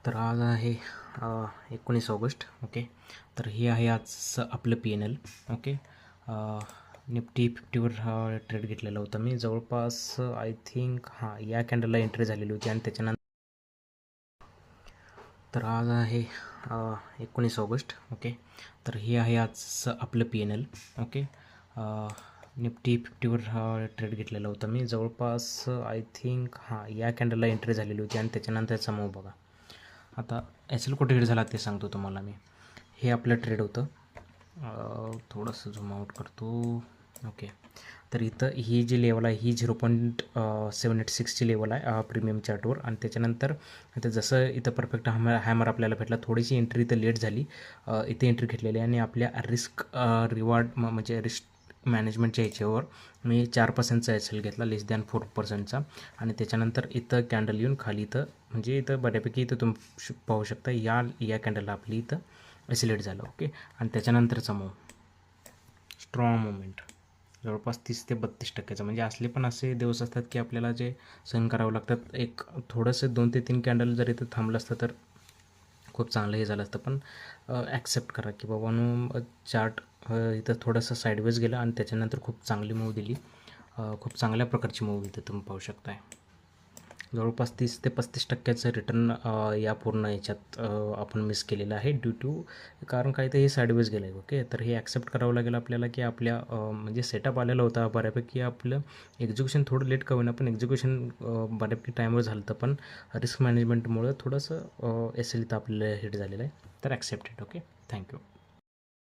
तर आज आहे 19 ऑगस्ट. ओके, तर हे आहे आजचं आपलं PNL. ओके, निफ्टी 50वर ट्रेड घेतलेला होता मी. जवळपास आय थिंक या कॅन्डलला एंट्री झालेली होती आणि त्याच्यानंतर तर आज आहे 19 ऑगस्ट. ओके, तर हे आहे आजचं आपलं PNL. ओके, निफ्टी 50वर ट्रेड घेतलेला होता मी. जवळपास आय थिंक या कॅन्डलला एंट्री झालेली होती आणि त्याच्यानंतरचा मूव बघा. आता एस एल कुठे हिट झाला ते सांगतो तुम्हाला मी. हे आपलं ट्रेड होतं. थोडंसं झूम आउट करतो. ओके, तर इथं ही जी लेवल आहे ही 0.786ची लेवल आहे प्रीमियम चार्टवर. आणि त्याच्यानंतर आता जसं इथं परफेक्ट हॅमर आपल्याला भेटला, थोडीशी एंट्री इथं लेट झाली. इथे एंट्री घेतलेली आहे आणि आपल्या रिस्क रिवॉर्ड म्हणजे रिस्क मॅनेजमेंटच्या ह्याच्यावर मी 4%चा SL घेतला, लेस दॅन 4%चा. आणि त्याच्यानंतर इथं कॅन्डल येऊन खाली इथं म्हणजे इथं बऱ्यापैकी इथं तुम्ही पाहू शकता या कॅन्डलला आपली इथं ॲसिलेट झालं. ओके, आणि त्याच्यानंतरचा मूव स्ट्रॉंग मुवमेंट जवळपास 30 ते 32%. म्हणजे असले पण असे दिवस असतात की आपल्याला जे सहन करावं लागतात. एक थोडंसं 2 ते 3 कॅन्डल जर इथं थांबलं असतं तर खूप चांगलं हे झालं असतं. पण ॲक्सेप्ट करा की बाबांनो चार्ट इथं थोडंसं साईडवेज गेलं आणि त्याच्यानंतर खूप चांगली मूव दिली. खूप चांगल्या प्रकारची मूव इथं तुम्ही पाहू शकताय. जवळपास 30 ते 35%चं रिटर्न या पूर्ण याच्यात आपण मिस केलेलं आहे ड्यू टू कारण काय तर हे साईडवेज गेलं आहे. ओके, तर हे ॲक्सेप्ट करावं लागेल आपल्याला की आपल्या म्हणजे सेटअप आलेला होता बऱ्यापैकी. आपलं एक्झिक्युशन थोडं लेट का होईना पण एक्झिक्युशन बऱ्यापैकी टाईमवर झालं होतं. पण रिस्क मॅनेजमेंटमुळं थोडंसं SL इथं आपल्याला हिट झालेलं आहे. तर ॲक्सेप्टेड. Okay, thank you.